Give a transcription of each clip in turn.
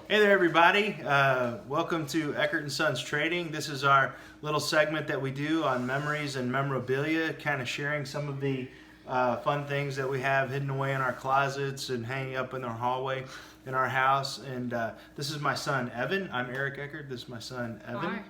Hey there, everybody. Welcome to Eckert & Sons Trading. This is our little segment that we do on memories and memorabilia, kind of sharing some of the fun things that we have hidden away in our closets and hanging up in our hallway in our house. And this is my son, Evan. I'm Eric Eckert. This is my son, Evan. Hi.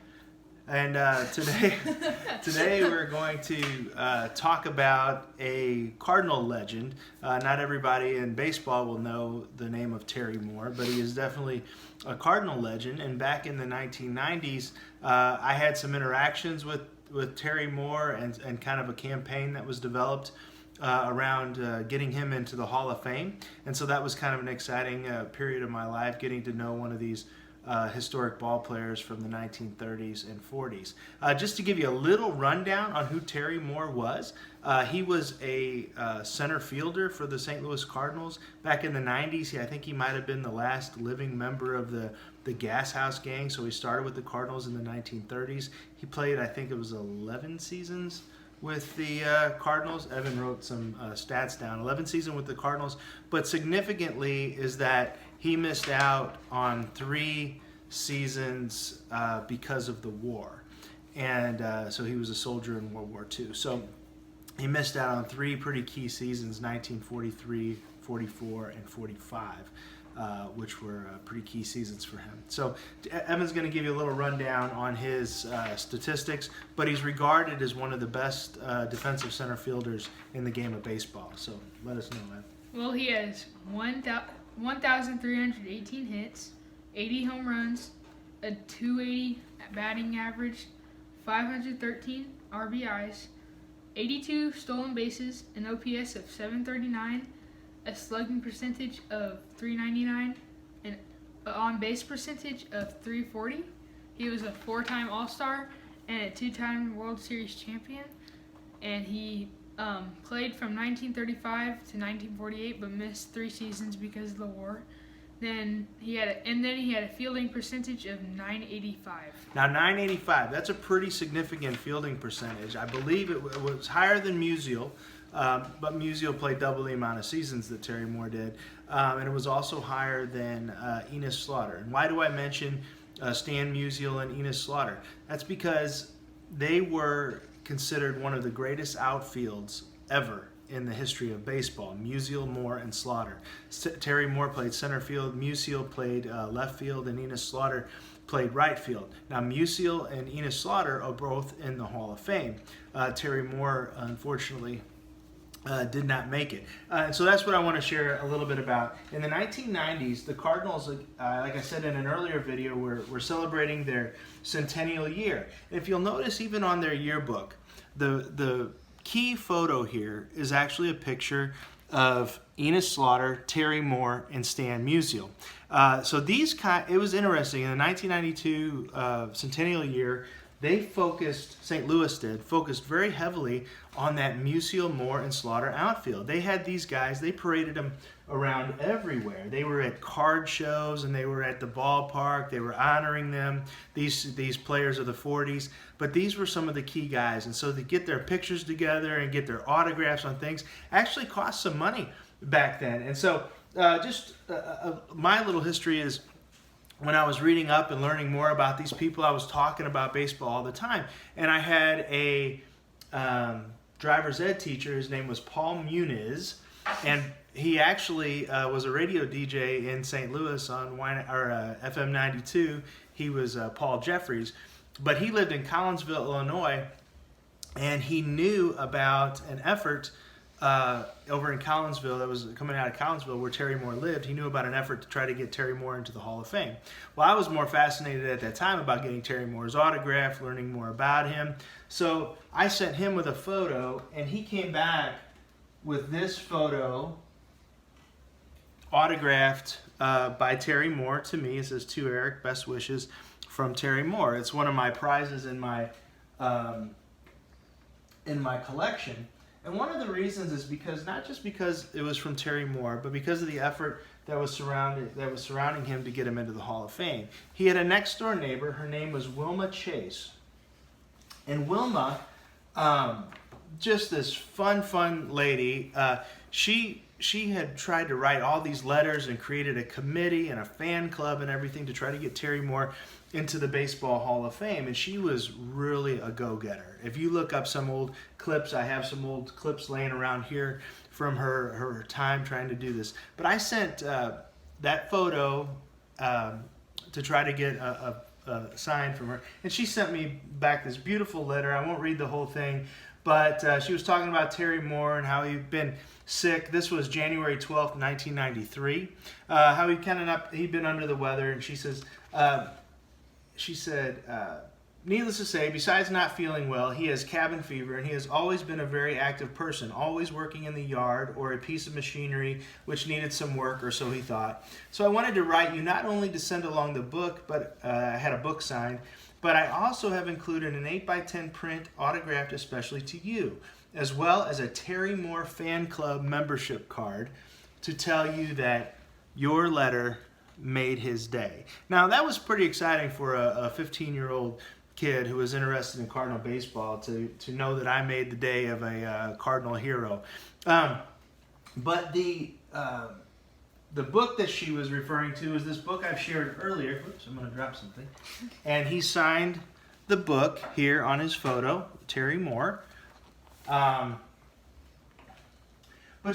And today we're going to talk about a Cardinal legend. Not everybody in baseball will know the name of Terry Moore, but he is definitely a Cardinal legend. And back in the 1990s, I had some interactions with Terry Moore and kind of a campaign that was developed around getting him into the Hall of Fame. And so that was kind of an exciting period of my life, getting to know one of these historic ball players from the 1930s and 40s. Just to give you a little rundown on who Terry Moore was, he was a center fielder for the St. Louis Cardinals. Back in the 90s, I think he might have been the last living member of the Gas House Gang, so he started with the Cardinals in the 1930s. He played, I think it was 11 seasons with the Cardinals. Evan wrote some stats down. 11 seasons with the Cardinals, but significantly is that he missed out on 3 seasons because of the war. And so he was a soldier in World War II. So he missed out on 3 pretty key seasons, 1943, 44, and 45, which were pretty key seasons for him. So Evan's going to give you a little rundown on his statistics, but he's regarded as one of the best defensive center fielders in the game of baseball. So let us know, Evan. Well, he has 1,318 hits, 80 home runs, a 280 batting average, 513 RBIs, 82 stolen bases, an OPS of 739, a slugging percentage of 399, and an on-base percentage of 340. He was a 4-time All-Star and a 2-time World Series champion, and he played from 1935 to 1948, but missed 3 seasons because of the war. Then he had a fielding percentage of 985. Now 985, that's a pretty significant fielding percentage. I believe it was higher than Musial, but Musial played double the amount of seasons that Terry Moore did, and it was also higher than Enos Slaughter. And why do I mention Stan Musial and Enos Slaughter? That's because they were considered one of the greatest outfields ever in the history of baseball. Musial, Moore, and Slaughter. Terry Moore played center field, Musial played left field, and Enos Slaughter played right field. Now Musial and Enos Slaughter are both in the Hall of Fame. Terry Moore, unfortunately, did not make it. And so that's what I want to share a little bit about. In the 1990s, the Cardinals, like I said in an earlier video, were celebrating their centennial year. And if you'll notice, even on their yearbook, the key photo here is actually a picture of Enos Slaughter, Terry Moore, and Stan Musial. So it was interesting. In the 1992 centennial year, St. Louis focused very heavily on that Musial, Moore, and Slaughter outfield. They had these guys, they paraded them around everywhere. They were at card shows and they were at the ballpark. They were honoring them, these players of the 40s. But these were some of the key guys. And so to get their pictures together and get their autographs on things actually cost some money back then. And so my little history is, when I was reading up and learning more about these people, I was talking about baseball all the time. And I had a driver's ed teacher. His name was Paul Muniz. And he actually was a radio DJ in St. Louis on FM 92. He was Paul Jeffries. But he lived in Collinsville, Illinois. And he knew about an effort over in Collinsville, that was coming out of Collinsville where Terry Moore lived. He knew about an effort to try to get Terry Moore into the Hall of Fame. Well, I was more fascinated at that time about getting Terry Moore's autograph, learning more about him. So I sent him with a photo, and he came back with this photo autographed by Terry Moore to me. It says, "To Eric, best wishes from Terry Moore." It's one of my prizes in my collection. And one of the reasons is because, not just because it was from Terry Moore, but because of the effort that was surrounding him to get him into the Hall of Fame. He had a next door neighbor. Her name was Wilma Chase. And Wilma, just this fun lady, she she had tried to write all these letters and created a committee and a fan club and everything to try to get Terry Moore into the Baseball Hall of Fame, and she was really a go-getter. If you look up some old clips, I have some old clips laying around here from her time trying to do this. But I sent that photo to try to get a sign from her, and she sent me back this beautiful letter. I won't read the whole thing, but she was talking about Terry Moore and how he'd been sick. This was January 12th, 1993. How he'd been under the weather, and she said, needless to say, besides not feeling well, he has cabin fever, and he has always been a very active person, always working in the yard or a piece of machinery which needed some work, or so he thought. So I wanted to write you not only to send along the book, but I had a book signed, but I also have included an 8x10 print autographed especially to you, as well as a Terry Moore fan club membership card to tell you that your letter made his day. Now, that was pretty exciting for a 15-year-old kid who was interested in Cardinal baseball to know that I made the day of a Cardinal hero. But the book that she was referring to is this book I've shared earlier. Oops, I'm going to drop something. And he signed the book here on his photo, Terry Moore. But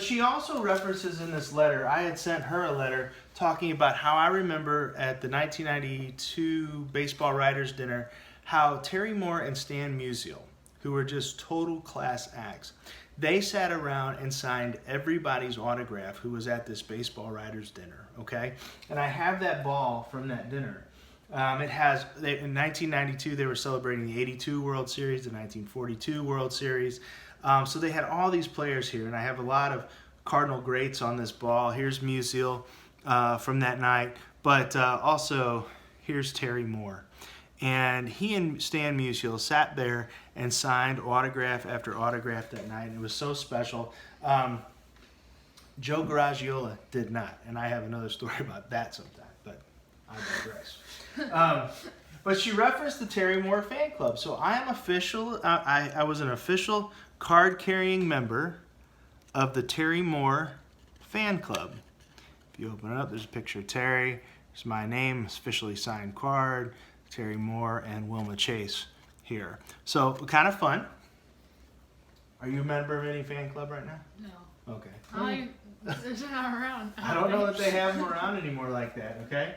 she also references in this letter, I had sent her a letter talking about how I remember at the 1992 Baseball Writers Dinner how Terry Moore and Stan Musial, who were just total class acts, they sat around and signed everybody's autograph who was at this Baseball Writers Dinner, okay? And I have that ball from that dinner. In 1992, they were celebrating the 82 World Series, the 1942 World Series. So they had all these players here, and I have a lot of Cardinal greats on this ball. Here's Musial from that night, but also here's Terry Moore. And he and Stan Musial sat there and signed autograph after autograph that night. It was so special. Joe Garagiola did not, and I have another story about that sometime, but I digress. But she referenced the Terry Moore fan club. So I am official. I was an official card-carrying member of the Terry Moore fan club. If you open it up, there's a picture of Terry. There's my name, officially signed card, Terry Moore and Wilma Chase here. So kind of fun. Are you a member of any fan club right now? No. Okay. There's not around. I don't know that they have them around anymore like that, okay?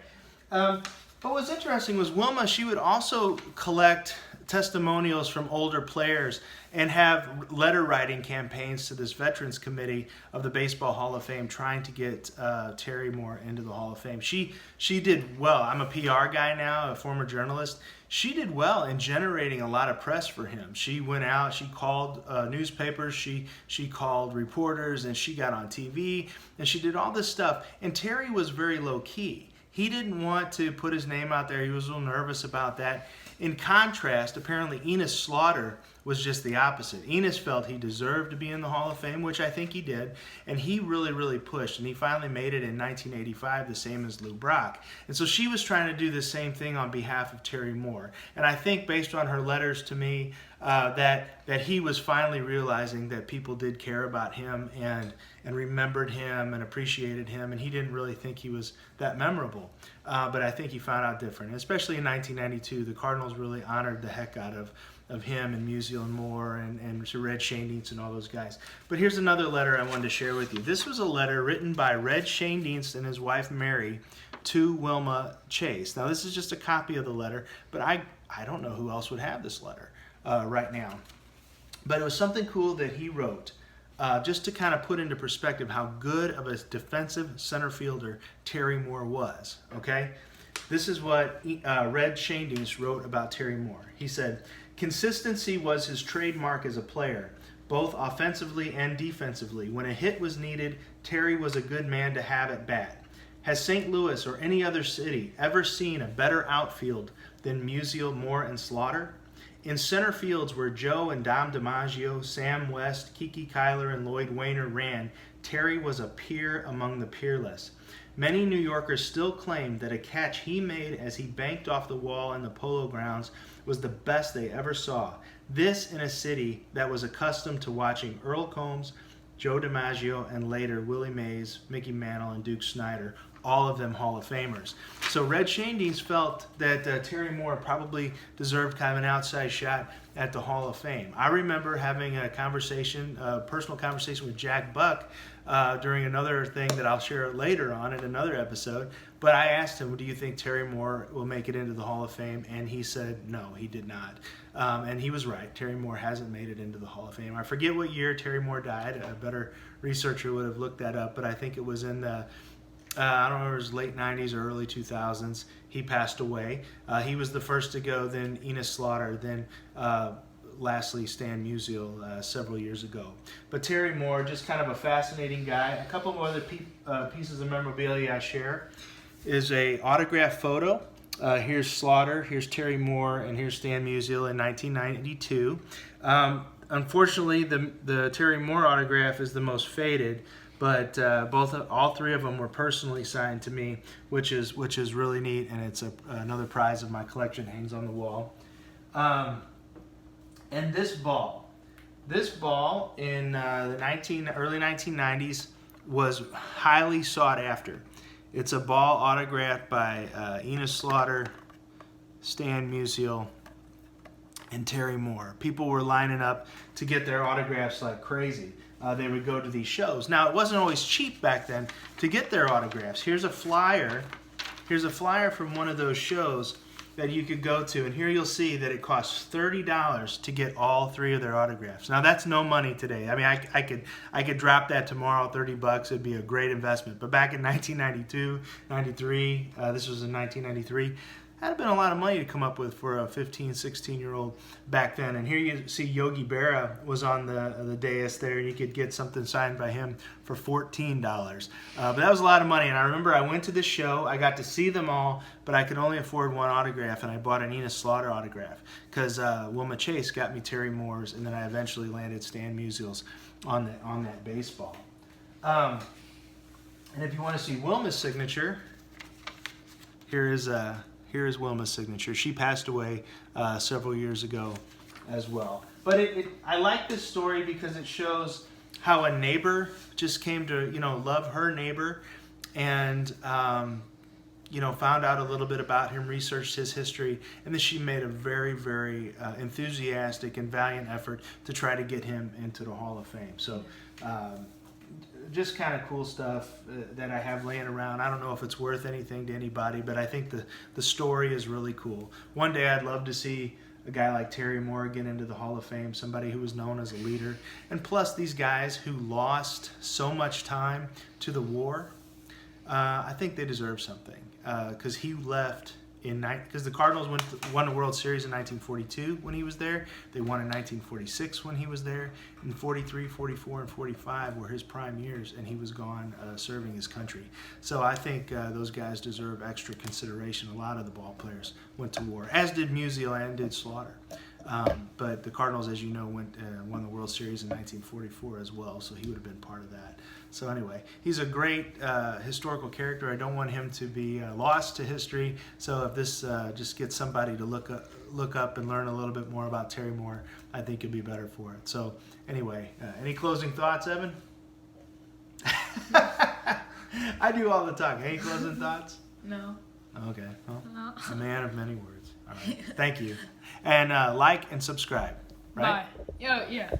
But what's interesting was Wilma, she would also collect testimonials from older players and have letter writing campaigns to this Veterans Committee of the Baseball Hall of Fame trying to get Terry Moore into the Hall of Fame. She did well. I'm a PR guy now, a former journalist. She did well in generating a lot of press for him. She went out, she called newspapers, she called reporters, and she got on TV, and she did all this stuff. And Terry was very low-key. He didn't want to put his name out there. He was a little nervous about that. In contrast, apparently Enos Slaughter was just the opposite. Enos felt he deserved to be in the Hall of Fame, which I think he did, and he really, really pushed, and he finally made it in 1985, the same as Lou Brock. And so she was trying to do the same thing on behalf of Terry Moore. And I think based on her letters to me, that he was finally realizing that people did care about him and remembered him and appreciated him, and he didn't really think he was that memorable. But I think he found out different. Especially in 1992, the Cardinals really honored the heck out of him and Musial and Moore and Red Schoendienst and all those guys. But here's another letter I wanted to share with you. This was a letter written by Red Schoendienst and his wife Mary to Wilma Chase. Now this is just a copy of the letter, but I don't know who else would have this letter right now. But it was something cool that he wrote just to kind of put into perspective how good of a defensive center fielder Terry Moore was, okay? This is what Red Schoendienst wrote about Terry Moore. He said, "Consistency was his trademark as a player, both offensively and defensively. When a hit was needed, Terry was a good man to have at bat. Has St. Louis or any other city ever seen a better outfield than Musial, Moore, and Slaughter? In center fields where Joe and Dom DiMaggio, Sam West, Kiki Kyler, and Lloyd Wainer ran, Terry was a peer among the peerless. Many New Yorkers still claim that a catch he made as he banked off the wall in the Polo Grounds was the best they ever saw. This in a city that was accustomed to watching Earl Combs, Joe DiMaggio, and later Willie Mays, Mickey Mantle, and Duke Snider, all of them Hall of Famers. So Red Shandies felt that Terry Moore probably deserved kind of an outside shot at the Hall of Fame. I remember having a conversation, a personal conversation with Jack Buck during another thing that I'll share later on in another episode. But I asked him, do you think Terry Moore will make it into the Hall of Fame? And he said, no, he did not. And he was right. Terry Moore hasn't made it into the Hall of Fame. I forget what year Terry Moore died. A better researcher would have looked that up, but I think it was in the I don't remember, it was late 90s or early 2000s. He passed away. He was the first to go, then Enos Slaughter, then lastly Stan Musial several years ago. But Terry Moore, just kind of a fascinating guy. A couple more other pieces of memorabilia I share is a autograph photo. Here's Slaughter, here's Terry Moore, and here's Stan Musial in 1992. Unfortunately, the Terry Moore autograph is the most faded. But all three of them were personally signed to me, which is really neat, and it's another prize of my collection, hangs on the wall. And this ball in the early 1990s was highly sought after. It's a ball autographed by Enos Slaughter, Stan Musial, and Terry Moore. People were lining up to get their autographs like crazy. They would go to these shows. Now, it wasn't always cheap back then to get their autographs. Here's a flyer. Here's a flyer from one of those shows that you could go to, and here you'll see that it costs $30 to get all three of their autographs. Now, that's no money today. I mean, I could drop that tomorrow, $30. It'd be a great investment. But back in 1992, 93, this was in 1993. That'd have been a lot of money to come up with for a 15, 16-year-old back then. And here you see Yogi Berra was on the dais there, and you could get something signed by him for $14. But that was a lot of money. And I remember I went to this show. I got to see them all, but I could only afford one autograph, and I bought an Enos Slaughter autograph because Wilma Chase got me Terry Moore's, and then I eventually landed Stan Musial's on that baseball. And if you want to see Wilma's signature, here is Wilma's signature. She passed away several years ago as well. But I like this story because it shows how a neighbor just came to love her neighbor, and found out a little bit about him, researched his history, and then she made a very, very enthusiastic and valiant effort to try to get him into the Hall of Fame. So. Just kind of cool stuff that I have laying around. I don't know if it's worth anything to anybody, but I think the story is really cool. One day I'd love to see a guy like Terry Moore get into the Hall of Fame, somebody who was known as a leader. And plus these guys who lost so much time to the war, I think they deserve something. Because he left because the Cardinals won the World Series in 1942 when he was there. They won in 1946 when he was there. In 43, 44, and 45 were his prime years, and he was gone serving his country. So I think those guys deserve extra consideration. A lot of the ball players went to war, as did Musial and did Slaughter. But the Cardinals, as you know, won the World Series in 1944 as well, so he would have been part of that. So anyway, he's a great historical character. I don't want him to be lost to history. So if this just gets somebody to look up and learn a little bit more about Terry Moore, I think it'd be better for it. So anyway, any closing thoughts, Evan? I do all the talking. Any closing thoughts? No. Okay. Well, No. a man of many words. All right. Thank you. And like and subscribe. Right? Bye. Yeah.